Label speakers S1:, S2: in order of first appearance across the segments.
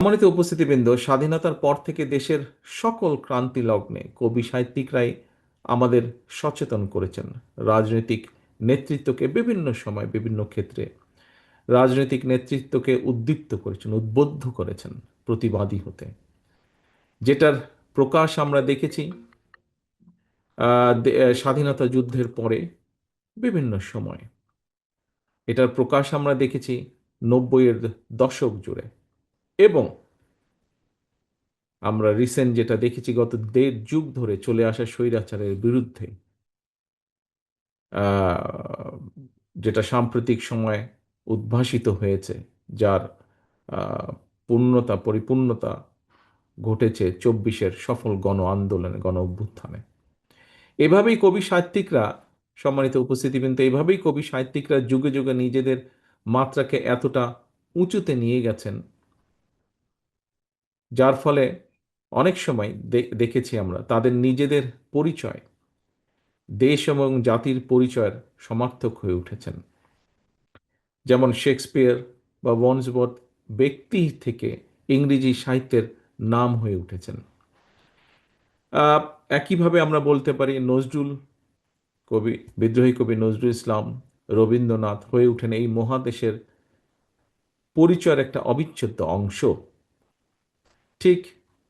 S1: সম্মানিত উপস্থিতিবৃন্দ, স্বাধীনতার পর থেকে দেশের সকল ক্রান্তি লগ্নে কবি সাহিত্যিকরাই আমাদের সচেতন করেছেন। রাজনৈতিক নেতৃত্বকে বিভিন্ন সময় বিভিন্ন ক্ষেত্রে রাজনৈতিক নেতৃত্বকে উদ্দীপ্ত করেছেন, উদ্বুদ্ধ করেছেন প্রতিবাদী হতে, যেটার প্রকাশ আমরা দেখেছি স্বাধীনতা যুদ্ধের পরে বিভিন্ন সময়। এটার প্রকাশ আমরা দেখেছি 90-এর দশক জুড়ে, এবং আমরা রিসেন্ট যেটা দেখেছি গত 1.5 যুগ ধরে চলে আসা স্বৈরাচারের বিরুদ্ধে, আহ, যেটা সাম্প্রতিক সময়ে উদ্ভাসিত হয়েছে, যার পরিপূর্ণতা ঘটেছে 24-এর সফল গণ আন্দোলনে, গণ অভ্যুত্থানে। এভাবেই কবি সাহিত্যিকরা, সম্মানিত উপস্থিতিবৃন্দ, এভাবেই কবি সাহিত্যিকরা যুগে যুগে নিজেদের মাত্রাকে এতটা উঁচুতে নিয়ে গেছেন, যার ফলে অনেক সময় দেখেছি আমরা তাদের নিজেদের পরিচয়, দেশ এবং জাতির পরিচয়ের সমার্থক হয়ে উঠেছেন। যেমন শেক্সপিয়ার বা ওয়ার্ডসওয়ার্থ ব্যক্তি থেকে ইংরেজি সাহিত্যের নাম হয়ে উঠেছেন। একইভাবে আমরা বলতে পারি নজরুল কবি, বিদ্রোহী কবি নজরুল ইসলাম, রবীন্দ্রনাথ হয়ে উঠেন এই মহাদেশের পরিচয়ের একটা অবিচ্ছেদ্য অংশ। ঠিক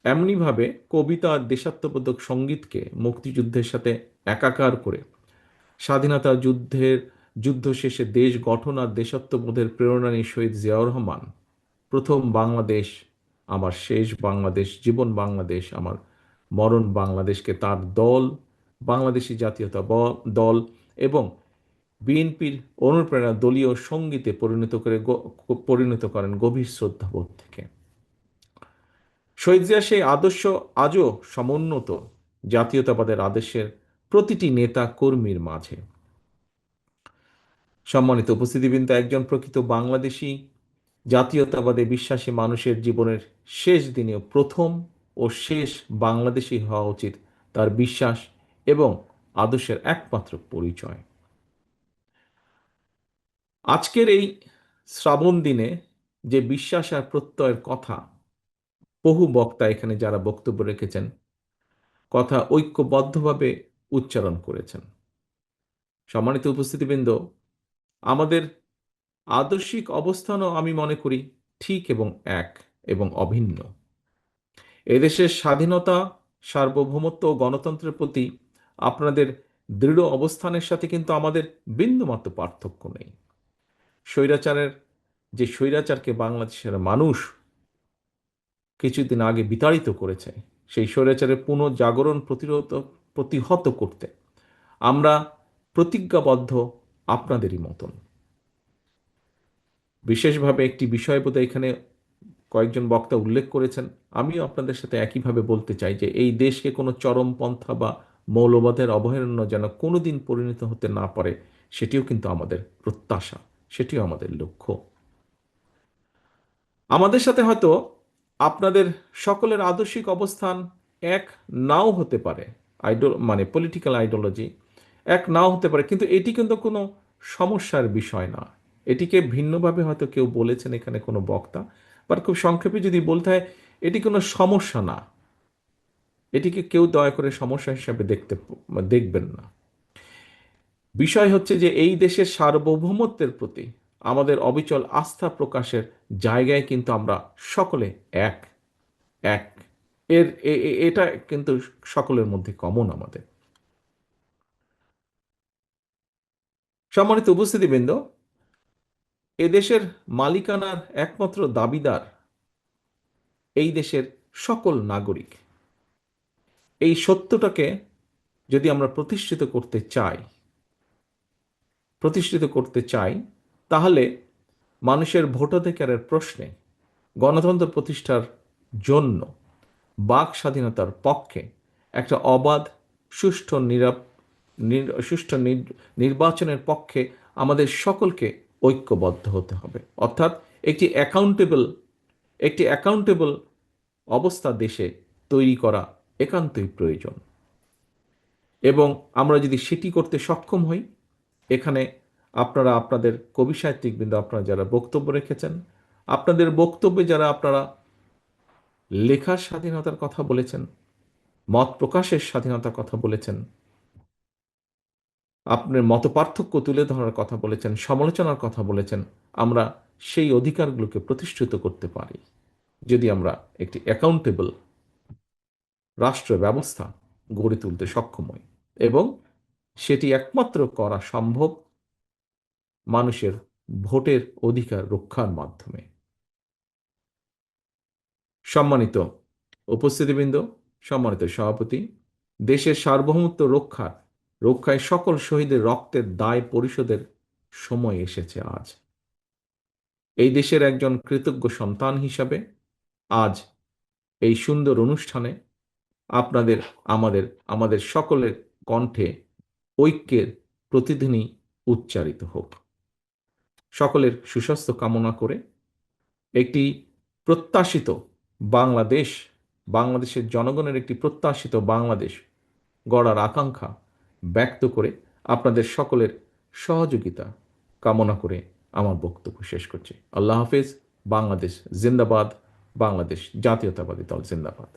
S1: এমনিভাবে কবিতা আর দেশাত্মবোধক সঙ্গীতকে মুক্তিযুদ্ধের সাথে একাকার করে যুদ্ধ শেষে দেশ গঠন আর দেশাত্মবোধের প্রেরণা নিয়ে শহীদ জিয়াউর রহমান প্রথম বাংলাদেশ আমার শেষ বাংলাদেশ, জীবন বাংলাদেশ আমার মরণ বাংলাদেশকে তার দল, বাংলাদেশী দল এবং বিএনপির অনুপ্রেরণা দলীয় সঙ্গীতে পরিণত করেন গভীর শ্রদ্ধাবোধ থেকে। শহীদ জিয়া সেই আদর্শ আজও সমুন্নত জাতীয়তাবাদের আদর্শের প্রতিটি নেতা কর্মীর মাঝে। সম্মানিত উপস্থিতিবৃন্দ, একজন প্রকৃত বাংলাদেশী জাতীয়তাবাদে বিশ্বাসী মানুষের জীবনের শেষ দিনেও প্রথম ও শেষ বাংলাদেশী হওয়া উচিত তার বিশ্বাস এবং আদর্শের একমাত্র পরিচয়। আজকের এই শ্রাবণ দিনে যে বিশ্বাস আর প্রত্যয়ের কথা বহু বক্তা এখানে যারা বক্তব্য রেখেছেন, কথা ঐক্যবদ্ধভাবে উচ্চারণ করেছেন। সম্মানিত উপস্থিতিবৃন্দ, আমাদের আদর্শিক অবস্থানও আমি মনে করি ঠিক এবং এক এবং অভিন্ন। এদেশের স্বাধীনতা, সার্বভৌমত্ব ও গণতন্ত্রের প্রতি আপনাদের দৃঢ় অবস্থানের সাথে কিন্তু আমাদের বিন্দুমাত্র পার্থক্য নেই। স্বৈরাচারকে বাংলাদেশের মানুষ কিছুদিন আগে বিতাড়িত করেছে, সেই স্বৈরাচারের পুনঃজাগরণ প্রতিহত করতে আমরা প্রতিজ্ঞাবদ্ধ আপনাদেরই মতন। বিশেষভাবে একটি বিষয় বোধহয় এখানে কয়েকজন বক্তা উল্লেখ করেছেন, আমিও আপনাদের সাথে একইভাবে বলতে চাই যে এই দেশকে কোনো চরমপন্থা বা মৌলবাদের অভয়ারণ্য যেন কোনোদিন পরিণত হতে না পারে, সেটিও কিন্তু আমাদের প্রত্যাশা, সেটিও আমাদের লক্ষ্য। আমাদের সাথে হয়তো আপনাদের সকলের আদর্শিক অবস্থান এক নাও হতে পারে, পলিটিক্যাল আইডিওলজি এক নাও হতে পারে, কিন্তু এটি কিন্তু কোনো সমস্যার বিষয় না। এটিকে ভিন্নভাবে হয়তো কেউ বলেছেন এখানে কোনো বক্তা, বাট খুব সংক্ষেপে যদি বলতে হয়, এটি কোনো সমস্যা না। এটিকে কেউ দয়া করে সমস্যা হিসাবে দেখবেন না। বিষয় হচ্ছে যে এই দেশের সার্বভৌমত্বের প্রতি আমাদের অবিচল আস্থা প্রকাশের জায়গায় কিন্তু আমরা সকলে এক এক এটা কিন্তু সকলের মধ্যে কমন আমাদের। সম্মানিত উপস্থিতিবৃন্দ, এদেশের মালিকানার একমাত্র দাবিদার এই দেশের সকল নাগরিক। এই সত্যটাকে যদি আমরা প্রতিষ্ঠিত করতে চাই, তাহলে মানুষের ভোটাধিকারের প্রশ্নে গণতন্ত্র প্রতিষ্ঠার জন্য বাক স্বাধীনতার পক্ষে একটা অবাধ সুষ্ঠু নির্বাচনের পক্ষে আমাদের সকলকে ঐক্যবদ্ধ হতে হবে। অর্থাৎ একটি অ্যাকাউন্টেবল অবস্থা দেশে তৈরি করা একান্তই প্রয়োজন, এবং আমরা যদি সেটি করতে সক্ষম হই, এখানে আপনারা আপনাদের কবি সাহিত্যিকবৃন্দ, আপনারা যারা বক্তব্য রেখেছেন, আপনাদের বক্তব্যে যারা আপনারা লেখার স্বাধীনতার কথা বলেছেন, মত প্রকাশের স্বাধীনতার কথা বলেছেন, আপনার মতপার্থক্য তুলে ধরার কথা বলেছেন, সমালোচনার কথা বলেছেন। আমরা সেই অধিকারগুলোকে প্রতিষ্ঠিত করতে পারি যদি আমরা একটি অ্যাকাউন্টেবল রাষ্ট্র ব্যবস্থা গড়ে তুলতে সক্ষম হই, এবং সেটি একমাত্র করা সম্ভব মানুষের ভোটের অধিকার রক্ষার মাধ্যমে। সম্মানিত উপস্থিতিবৃন্দ, সম্মানিত সভাপতি, দেশের সার্বভৌমত্ব রক্ষায় সকল শহীদের রক্তের দায় পরিশোধের সময় এসেছে আজ। এই দেশের একজন কৃতজ্ঞ সন্তান হিসাবে আজ এই সুন্দর অনুষ্ঠানে আপনাদের, আমাদের আমাদের সকলের কণ্ঠে ঐক্যের প্রতিধ্বনি উচ্চারিত হোক। সকলের সুস্বাস্থ্য কামনা করে একটি প্রত্যাশিত বাংলাদেশ, বাংলাদেশের জনগণের একটি প্রত্যাশিত বাংলাদেশ গড়ার আকাঙ্ক্ষা ব্যক্ত করে আপনাদের সকলের সহযোগিতা কামনা করে আমার বক্তব্য শেষ করছি। আল্লাহ হাফেজ। বাংলাদেশ জিন্দাবাদ। বাংলাদেশ জাতীয়তাবাদী দল জিন্দাবাদ।